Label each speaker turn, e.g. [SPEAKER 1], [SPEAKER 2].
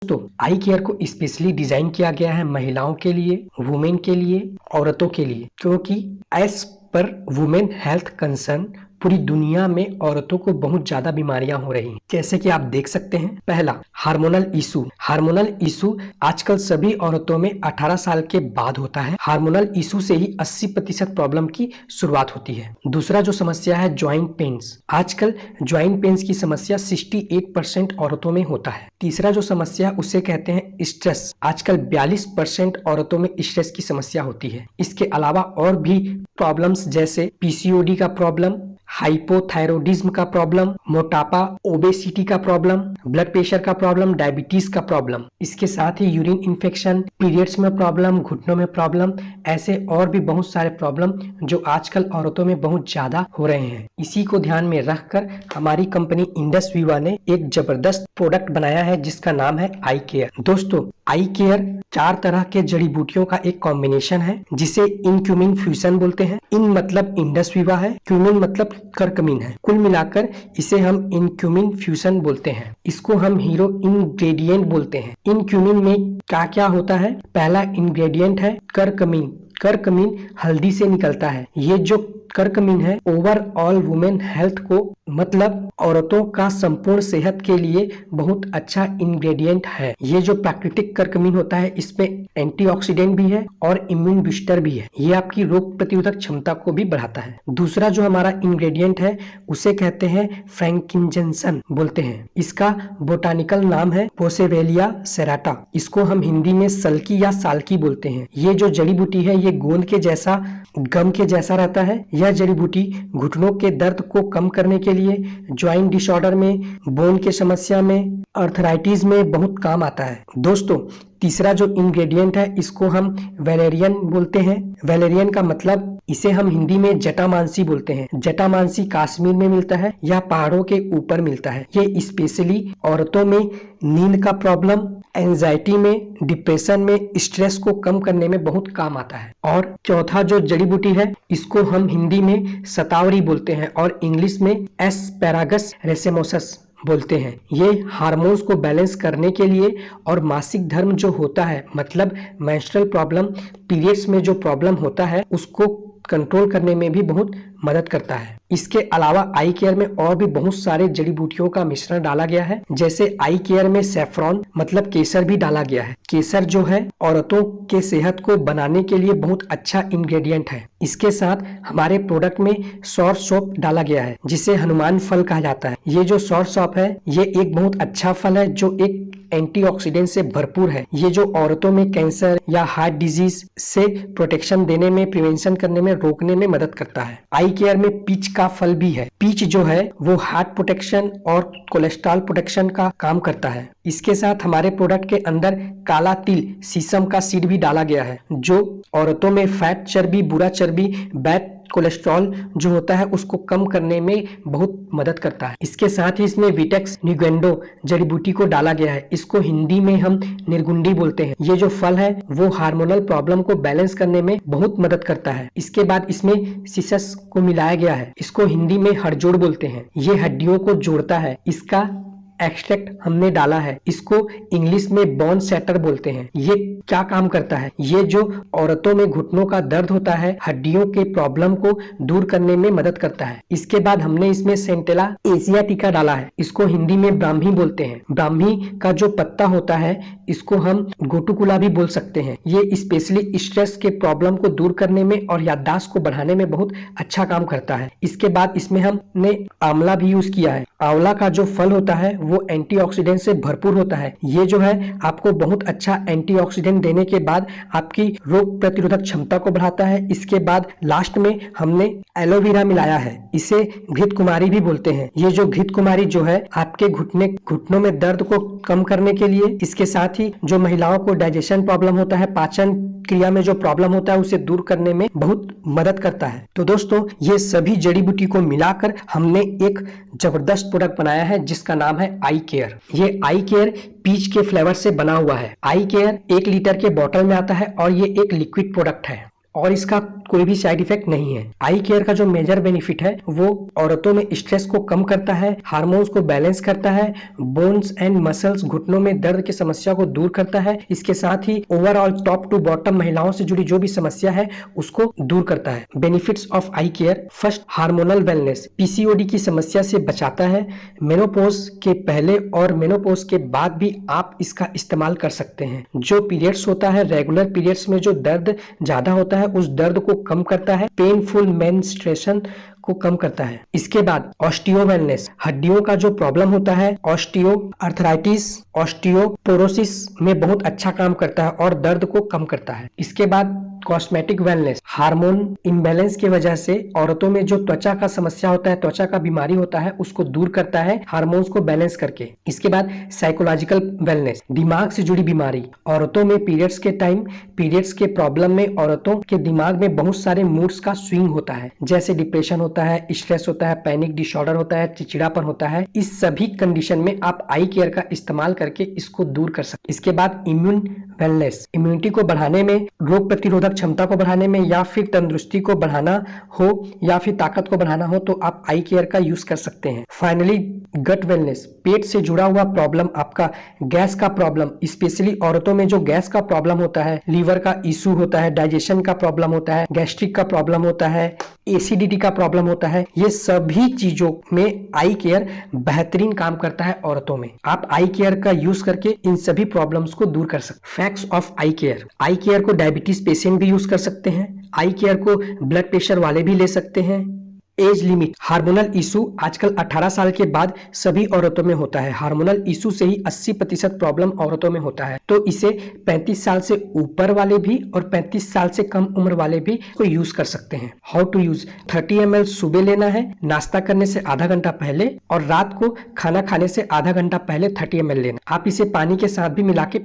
[SPEAKER 1] दोस्तों, आई केयर को specially design किया गया है महिलाओं के लिए, वुमेन के लिए, औरतों के लिए, क्योंकि as per women health concern पूरी दुनिया में औरतों को बहुत ज्यादा बीमारियां हो रही हैं। जैसे कि आप देख सकते हैं, पहला हार्मोनल इशू आजकल सभी औरतों में 18 साल के बाद होता है। हार्मोनल इशू से ही 80% प्रॉब्लम की शुरुआत होती है। दूसरा जो समस्या है ज्वाइंट पेन्स, आजकल ज्वाइंट पेन्स की समस्या 68% औरतों में होता है। तीसरा जो समस्या उसे कहते हैं स्ट्रेस, आजकल 42% औरतों में स्ट्रेस की समस्या होती है। इसके अलावा और भी प्रॉब्लम्स जैसे पीसीओडी का प्रॉब्लम, हाइपोथायरॉयडिज्म का प्रॉब्लम, मोटापा, ओबेसिटी का प्रॉब्लम, ब्लड प्रेशर का प्रॉब्लम, डायबिटीज का प्रॉब्लम, इसके साथ ही यूरिन इन्फेक्शन, पीरियड्स में प्रॉब्लम, घुटनों में प्रॉब्लम, ऐसे और भी बहुत सारे प्रॉब्लम जो आजकल औरतों में बहुत ज्यादा हो रहे हैं। इसी को ध्यान में रखकर हमारी कंपनी इंडस विवा ने एक जबरदस्त प्रोडक्ट बनाया है जिसका नाम है आई केयर। दोस्तों, आई केयर 4 तरह के जड़ी बूटियों का एक कॉम्बिनेशन है जिसे इनक्यूमिन फ्यूजन बोलते हैं। इन मतलब इंडस विवा है, क्यूमिन मतलब करकमीन है। कुल मिलाकर इसे हम इनक्यूमिन फ्यूजन बोलते हैं। इसको हम हीरो इंग्रेडिएंट बोलते हैं। इनक्यूमिन में क्या क्या होता है? पहला इंग्रेडिएंट है करकमीन। करकमीन हल्दी से निकलता है। ये जो करकमीन है ओवरऑल वुमेन हेल्थ को, मतलब औरतों का संपूर्ण सेहत के लिए बहुत अच्छा इंग्रेडिएंट है। ये जो प्राकृतिक करकमीन होता है इसमें एंटीऑक्सीडेंट भी है और इम्यून बूस्टर भी है। ये आपकी रोग प्रतिरोधक क्षमता को भी बढ़ाता है। दूसरा जो हमारा इंग्रेडिएंट है उसे कहते हैं फ्रैंकिंजेंसन बोलते हैं। इसका बोटानिकल नाम है पोसेवेलिया सेराटा। इसको हम हिंदी में सल्की या साल्की बोलते हैं। ये जो जड़ी बूटी है ये गोंद के जैसा, गम के जैसा रहता है। यह जड़ी बूटी घुटनों के दर्द को कम करने के लिए, ज्वाइंट डिसऑर्डर में, बोन के समस्या में, अर्थराइटिस में बहुत काम आता है। दोस्तों, तीसरा जो इंग्रेडिएंट है इसको हम वैलेरियन बोलते हैं। वैलेरियन का मतलब इसे हम हिंदी में जटामांसी बोलते हैं। जटामांसी कश्मीर में मिलता है या पहाड़ों के ऊपर मिलता है। ये स्पेशली औरतों में नींद का प्रॉब्लम, एंजाइटी में, डिप्रेशन में, स्ट्रेस को कम करने में बहुत काम आता है। और चौथा जो जड़ी बूटी है इसको हम हिंदी में शतावरी बोलते हैं और इंग्लिश में एस्पैरागस रेसेमोसस बोलते हैं। ये हार्मोन्स को बैलेंस करने के लिए और मासिक धर्म जो होता है, मतलब मेंस्ट्रुअल प्रॉब्लम, पीरियड्स में जो प्रॉब्लम होता है उसको कंट्रोल करने में भी बहुत मदद करता है। इसके अलावा आई केयर में और भी बहुत सारे जड़ी बूटियों का मिश्रण डाला गया है। जैसे आई केयर में सैफरॉन मतलब केसर भी डाला गया है। केसर जो है औरतों के सेहत को बनाने के लिए बहुत अच्छा इंग्रेडिएंट है। इसके साथ हमारे प्रोडक्ट में सौर सौंफ डाला गया है जिसे हनुमान फल कहा जाता है। ये जो सौर सौंफ है ये एक बहुत अच्छा फल है जो एक एंटीऑक्सीडेंट से भरपूर है। ये जो औरतों में कैंसर या हार्ट डिजीज से प्रोटेक्शन देने में, प्रिवेंशन करने में, रोकने में मदद करता है। आई केयर में पीच का फल भी है। पीच जो है वो हार्ट प्रोटेक्शन और कोलेस्ट्रॉल प्रोटेक्शन का काम करता है। इसके साथ हमारे प्रोडक्ट के अंदर काला तिल, शीशम का सीड भी डाला गया है जो औरतों में फैट चर्बी, बुरा चर्बी, बैड कोलेस्ट्रॉल जो होता है उसको कम करने में बहुत मदद करता है। इसके साथ ही इसमें विटेक्स निगेंडो जड़ी बूटी को डाला गया है। इसको हिंदी में हम निर्गुंडी बोलते हैं। ये जो फल है वो हार्मोनल प्रॉब्लम को बैलेंस करने में बहुत मदद करता है। इसके बाद इसमें सिसस को मिलाया गया है। इसको हिंदी में हड़जोड़ बोलते हैं। ये हड्डियों को जोड़ता है। इसका एक्सट्रैक्ट हमने डाला है। इसको इंग्लिश में बोन सेटर बोलते हैं। ये क्या काम करता है? ये जो औरतों में घुटनों का दर्द होता है, हड्डियों के प्रॉब्लम को दूर करने में मदद करता है। इसके बाद हमने इसमें सेंटेला एशियाटिका डाला है। इसको हिंदी में ब्राह्मी बोलते हैं। ब्राह्मी का जो पत्ता होता है इसको हम गोटुकुला भी बोल सकते हैं। ये स्पेशली स्ट्रेस के प्रॉब्लम को दूर करने में और याददाश्त को बढ़ाने में बहुत अच्छा काम करता है। इसके बाद इसमें हमने आंवला भी यूज किया है। आंवला का जो फल होता है वो एंटीऑक्सीडेंट से भरपूर होता है। ये जो है आपको बहुत अच्छा एंटीऑक्सीडेंट देने के बाद आपकी रोग प्रतिरोधक क्षमता को बढ़ाता है। इसके बाद लास्ट में हमने एलोवेरा मिलाया है। इसे घृत कुमारी भी बोलते हैं। ये जो घृत कुमारी जो है आपके घुटनों में दर्द को कम करने के लिए, इसके साथ ही जो महिलाओं को डाइजेशन प्रॉब्लम होता है, पाचन क्रिया में जो प्रॉब्लम होता है उसे दूर करने में बहुत मदद करता है। तो दोस्तों, ये सभी जड़ी बूटी को मिलाकर हमने एक जबरदस्त प्रोडक्ट बनाया है जिसका नाम है आई केयर। ये आई केयर पीच के फ्लेवर से बना हुआ है। आई केयर 1 लीटर के बोतल में आता है और ये एक लिक्विड प्रोडक्ट है। और इसका कोई भी साइड इफेक्ट नहीं है। आई केयर का जो मेजर बेनिफिट है वो औरतों में स्ट्रेस को कम करता है, हार्मोन्स को बैलेंस करता है, बोन्स एंड मसल्स घुटनों में दर्द की समस्या को दूर करता है। इसके साथ ही ओवरऑल टॉप टू बॉटम महिलाओं से जुड़ी जो भी समस्या है उसको दूर करता है। Benefits of I care, first hormonal wellness, PCOD की समस्या से बचाता है। मेनोपॉज के पहले और मेनोपॉज के बाद भी आप इसका इस्तेमाल कर सकते हैं। जो पीरियड्स होता है, रेगुलर पीरियड्स में जो दर्द ज्यादा होता है उस दर्द को कम करता है, पेनफुल मेंस्ट्रुएशन को कम करता है। इसके बाद ऑस्टियो वेलनेस, हड्डियों का जो प्रॉब्लम होता है, ऑस्टियो आर्थराइटिस, ऑस्टियोपोरोसिस में बहुत अच्छा काम करता है और दर्द को कम करता है। इसके बाद कॉस्मेटिक वेलनेस, हार्मोन इम्बैलेंस की वजह से औरतों में जो त्वचा का समस्या होता है, त्वचा का बीमारी होता है, उसको दूर करता है हार्मोन्स को बैलेंस करके। इसके बाद साइकोलॉजिकल वेलनेस, दिमाग से जुड़ी बीमारी, औरतों में पीरियड्स के टाइम, पीरियड्स के प्रॉब्लम में औरतों के दिमाग में बहुत सारे मूड्स का स्विंग होता है, जैसे डिप्रेशन होता है, स्ट्रेस होता है, पैनिक डिसऑर्डर होता है, चिड़चिड़ापन होता है। इस सभी कंडीशन में आप आई केयर का इस्तेमाल करके इसको दूर कर सकते। इसके बाद इम्यून वेलनेस, इम्यूनिटी को बढ़ाने में, रोग प्रतिरोधक क्षमता को बढ़ाने में, या फिर तंदुरुस्ती को बढ़ाना हो या फिर ताकत को बढ़ाना हो तो आप आई केयर का यूज कर सकते हैं। फाइनली गट वेलनेस, पेट से जुड़ा हुआ प्रॉब्लम, आपका गैस का प्रॉब्लम, स्पेशली औरतों में जो गैस का प्रॉब्लम होता है, लीवर का इशू होता है, डाइजेशन का प्रॉब्लम होता है, गैस्ट्रिक का प्रॉब्लम होता है, एसिडिटी का प्रॉब्लम होता है, ये सभी चीजों में आई केयर बेहतरीन काम करता है औरतों में। आप आई केयर का यूज करके इन सभी प्रॉब्लम्स को दूर कर सकते। Facts of I care, I care को डायबिटीज पेशेंट भी यूज कर सकते हैं, आई केयर को ब्लड प्रेशर वाले भी ले सकते हैं। एज लिमिट, हार्मोनल इशू आजकल 18 साल के बाद सभी औरतों में होता है। हार्मोनल इशू से ही 80% प्रॉब्लम औरतों में होता है, तो इसे 35 साल से ऊपर वाले भी और 35 साल से कम उम्र वाले भी को यूज कर सकते हैं। हाउ टू यूज, 30 ml सुबह लेना है नाश्ता करने से आधा घंटा पहले, और रात को खाना खाने से आधा घंटा पहले 30 ml लेना। आप इसे पानी के साथ भी मिला के